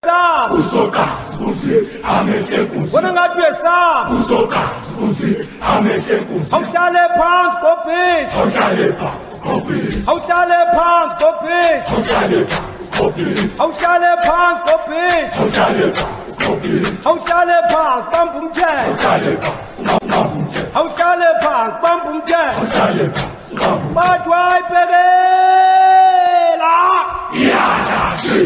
esam usokazi uthi amehlo enkunzi wena ngathi esam usokazi uthi amehlo enkunzi awuhlale phansi kobhidi awuhlale phansi kobhidi awuhlale phansi kobhidi awuhlale phansi kobhidi awuhlale phansi kobhidi awuhlale phansi kobhidi awuhlale phansi bamba umthetho awuhlale phansi bamba umthetho awuhlale phansi bamba umthetho awuhlale phansi bathi wayibhekela iyalashi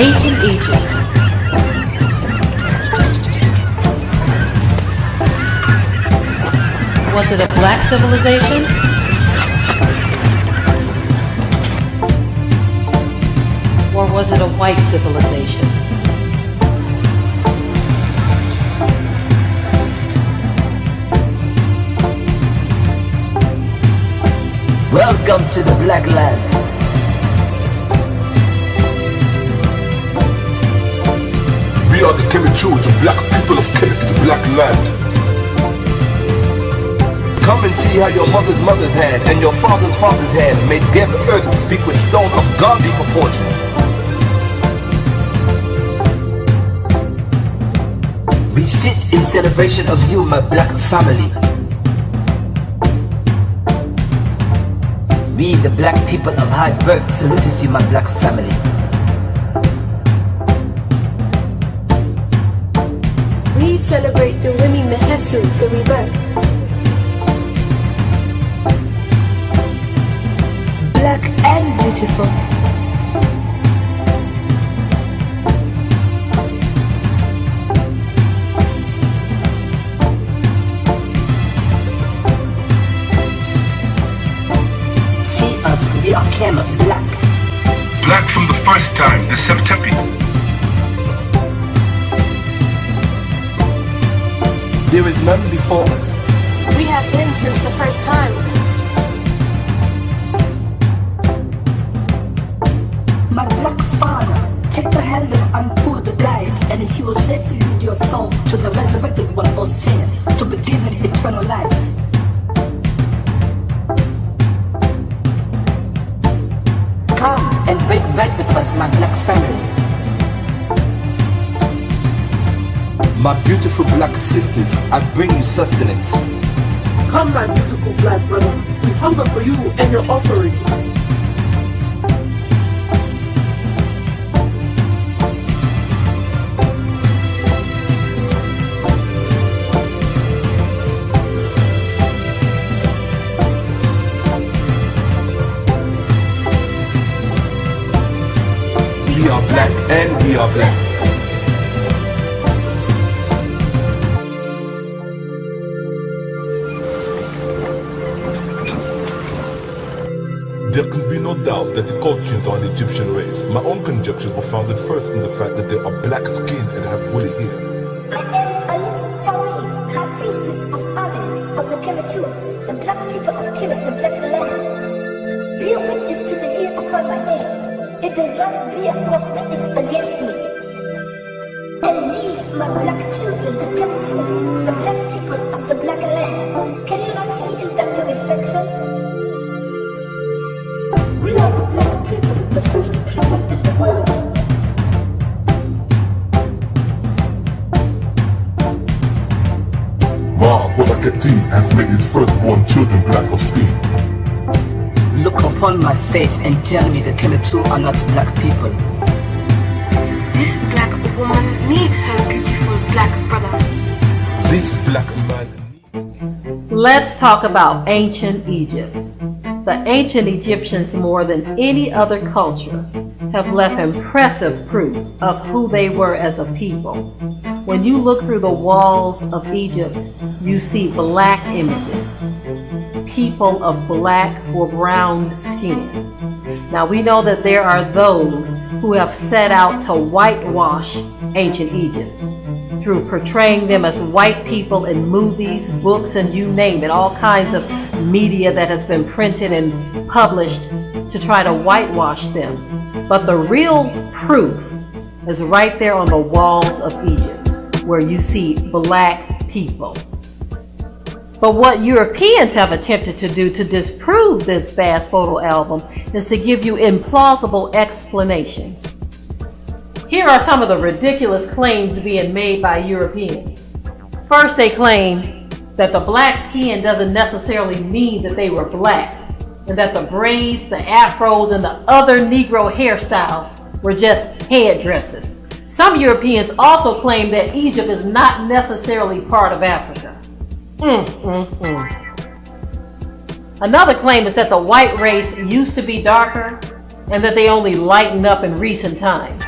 Ancient Egypt. Was it a black civilization? Or was it a white civilization? Welcome to the Black Land. We are the Kemichu, the black people of Kemet, the Black Land. Come and see how your mother's hand and your father's hand made give earth speak with stone of godly proportion. We sit in celebration of you, my black family. We, the black people of high birth, salute you, my black family. We celebrate the Rimi Mehesu, the rebirth. Black and beautiful. See us, we are Kemet, black. Black from the first time, the Septepi. There is none before us. We have been since the first time. My black father, take the handle and pull the guide, and he will safely lead your soul to the resurrected one of sins, to be given eternal life. Come and break bread with us, my black family. My beautiful black sisters, I bring you sustenance. Come, my beautiful black brother, we hunger for you and your offerings. We are black and we are blessed. There can be no doubt that the Colchians are an Egyptian race. My own conjectures were founded first in the fact that they are black-skinned and have woolly hair. I am Anutu Tawhid, High Priestess of Amen, of the Kemetu, the black people of Kemet, the Black Land. Be a witness to the hair upon my head. It does not be a false witness against me. And these, my black children, the Kemetu, the black people of the Black Land. Can you not see in them the reflection? We are the black people, the first people in the world. firstborn children black of skin. Look upon my face and tell me the Kemetu are not black people. This black woman needs her beautiful black brother. This black man. Let's talk about ancient Egypt. The ancient Egyptians, more than any other culture, have left impressive proof of who they were as a people. When you look through the walls of Egypt, you see black images, people of black or brown skin. Now we know that there are those who have set out to whitewash ancient Egypt through portraying them as white people in movies, books, and you name it, all kinds of media that has been printed and published to try to whitewash them. But the real proof is right there on the walls of Egypt, where you see black people. But what Europeans have attempted to do to disprove this vast photo album is to give you implausible explanations. Here are some of the ridiculous claims being made by Europeans. First, they claim that the black skin doesn't necessarily mean that they were black, and that the braids, the afros, and the other Negro hairstyles were just headdresses. Some Europeans also claim that Egypt is not necessarily part of Africa. Another claim is that the white race used to be darker and that they only lightened up in recent times.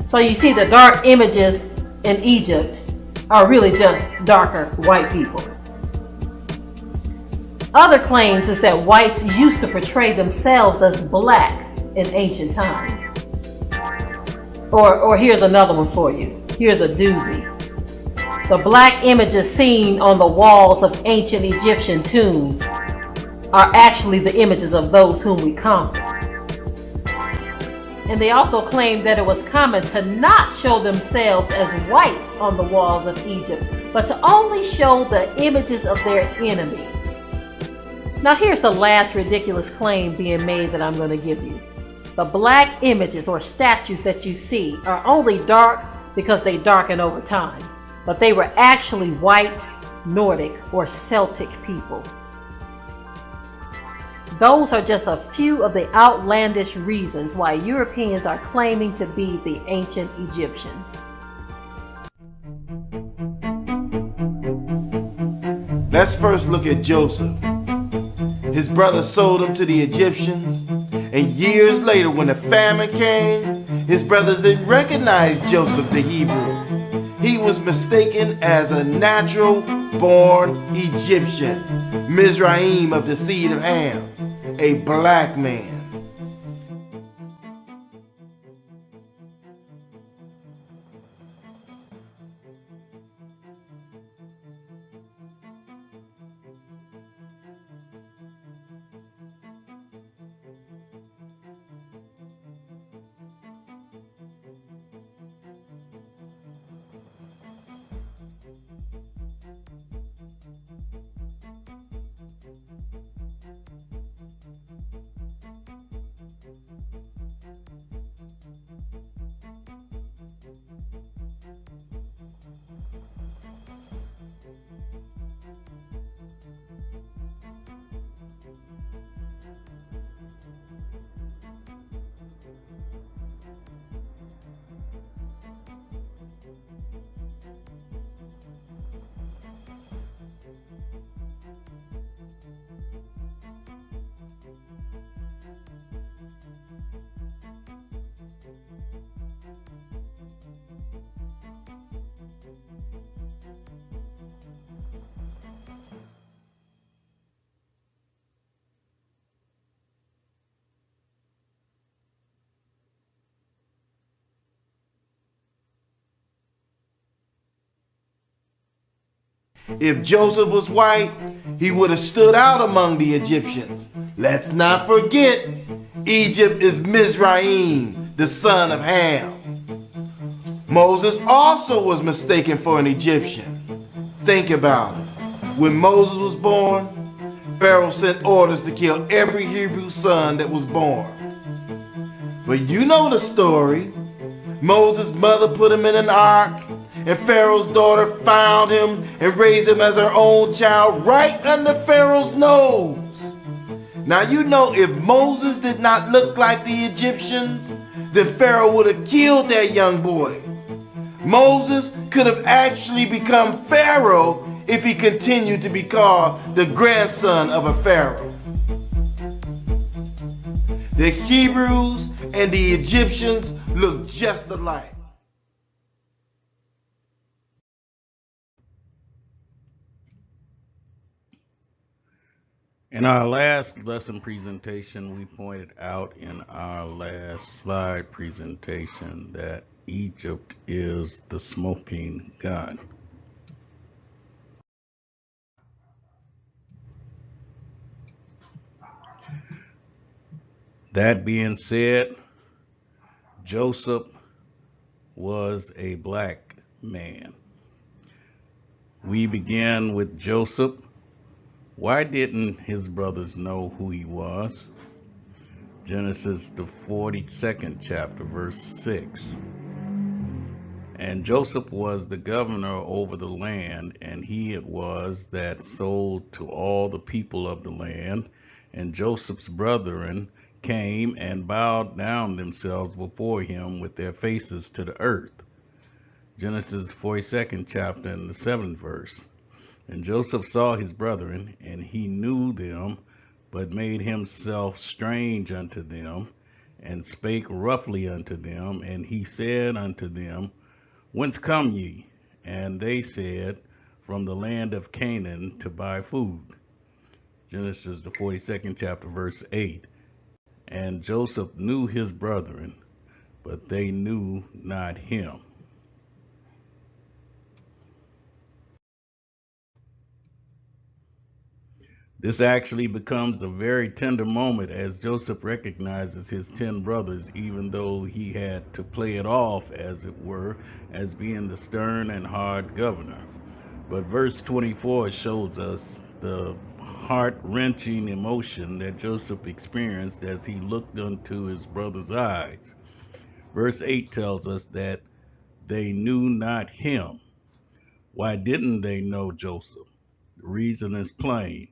So you see, the dark images in Egypt are really just darker white people. Other claims is that whites used to portray themselves as black in ancient times. Or here's another one for you. Here's a doozy. The black images seen on the walls of ancient Egyptian tombs are actually the images of those whom we conquered. And they also claim that it was common to not show themselves as white on the walls of Egypt, but to only show the images of their enemies. Now here's the last ridiculous claim being made that I'm going to give you. The black images or statues that you see are only dark because they darken over time, but they were actually white, Nordic, or Celtic people. Those are just a few of the outlandish reasons why Europeans are claiming to be the ancient Egyptians. Let's first look at Joseph. His brother sold him to the Egyptians, and years later when the famine came, his brothers didn't recognize Joseph the Hebrew. He was mistaken as a natural-born Egyptian, Mizraim of the seed of Ham, a black man. If Joseph was white, he would have stood out among the Egyptians. Let's not forget, Egypt is Mizraim, the son of Ham. Moses also was mistaken for an Egyptian. Think about it. When Moses was born, Pharaoh sent orders to kill every Hebrew son that was born. But you know the story. Moses' mother put him in an ark, And Pharaoh's daughter found him and raised him as her own child right under Pharaoh's nose. Now you know if Moses did not look like the Egyptians, then Pharaoh would have killed that young boy. Moses could have actually become Pharaoh if he continued to be called the grandson of a Pharaoh. The Hebrews and the Egyptians look just alike. In our last lesson presentation, we pointed out in our last slide presentation that Egypt is the smoking gun. That being said, Joseph was a black man. We began with Joseph. Why didn't his brothers know who he was? Genesis, the 42nd chapter, verse 6. And Joseph was the governor over the land, and he it was that sold to all the people of the land. And Joseph's brethren came and bowed down themselves before him with their faces to the earth. Genesis 42nd chapter and the 7th verse. And Joseph saw his brethren, and he knew them, but made himself strange unto them, and spake roughly unto them. And he said unto them, Whence come ye? And they said, From the land of Canaan to buy food. Genesis the 42nd chapter, verse 8. And Joseph knew his brethren, but they knew not him. This actually becomes a very tender moment as Joseph recognizes his 10 brothers, even though he had to play it off, as it were, as being the stern and hard governor. But verse 24 shows us the heart-wrenching emotion that Joseph experienced as he looked into his brothers' eyes. Verse 8 tells us that they knew not him. Why didn't they know Joseph? The reason is plain.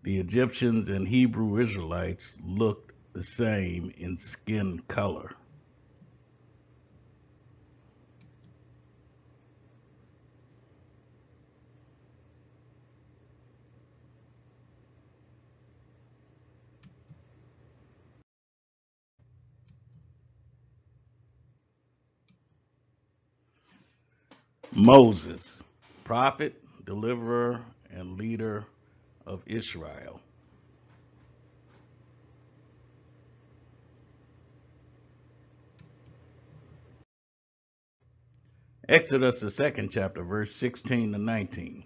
The Egyptians and Hebrew Israelites looked the same in skin color. Moses, prophet, deliverer, and leader of Israel. Exodus, the 2nd chapter, verse 16 to 19.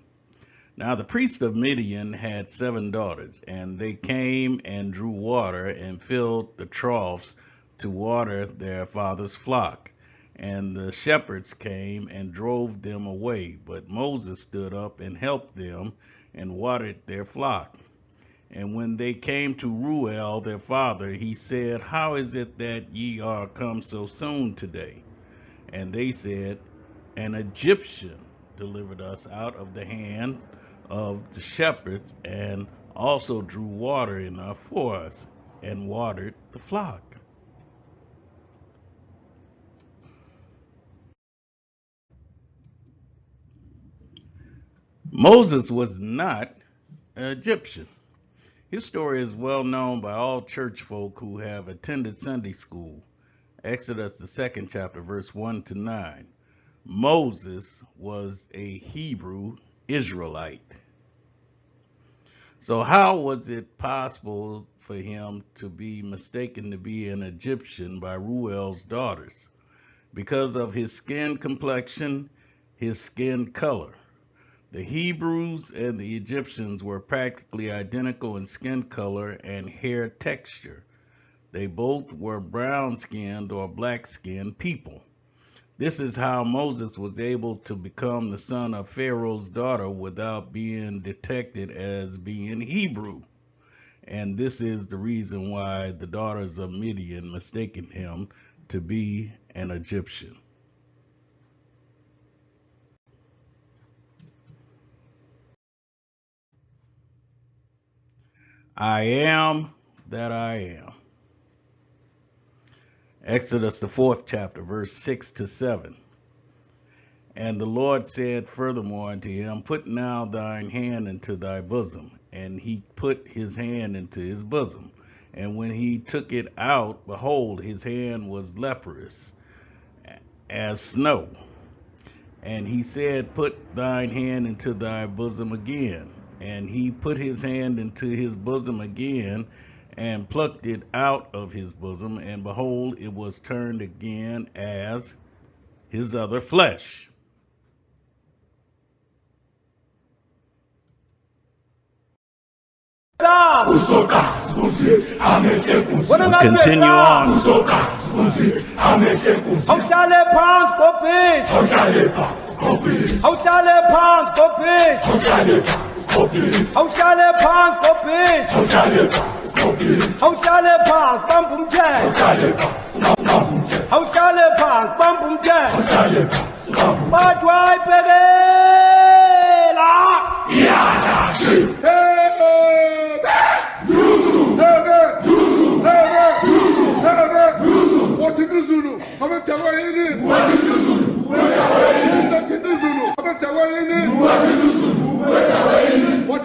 Now the priest of Midian had 7 daughters, and they came and drew water and filled the troughs to water their father's flock. And the shepherds came and drove them away. But Moses stood up and helped them and watered their flock. And when they came to Reuel their father, he said, How is it that ye are come so soon today? And they said, An Egyptian delivered us out of the hands of the shepherds, and also drew water enough for us, and watered the flock. Moses was not an Egyptian. His story is well known by all church folk who have attended Sunday school. Exodus, the 2nd chapter, verse 1 to 9. Moses was a Hebrew Israelite. So how was it possible for him to be mistaken to be an Egyptian by Reuel's daughters? Because of his skin complexion, his skin color. The Hebrews and the Egyptians were practically identical in skin color and hair texture. They both were brown-skinned or black-skinned people. This is how Moses was able to become the son of Pharaoh's daughter without being detected as being Hebrew. And this is the reason why the daughters of Midian mistaken him to be an Egyptian. I am that I am. Exodus, the 4th chapter, verse 6 to 7. And the Lord said furthermore unto him, Put now thine hand into thy bosom. And he put his hand into his bosom. And when he took it out, behold, his hand was leprous as snow. And he said, Put thine hand into thy bosom again. And he put his hand into his bosom again, and plucked it out of his bosom, and behold, it was turned again as his other flesh. Continue on. What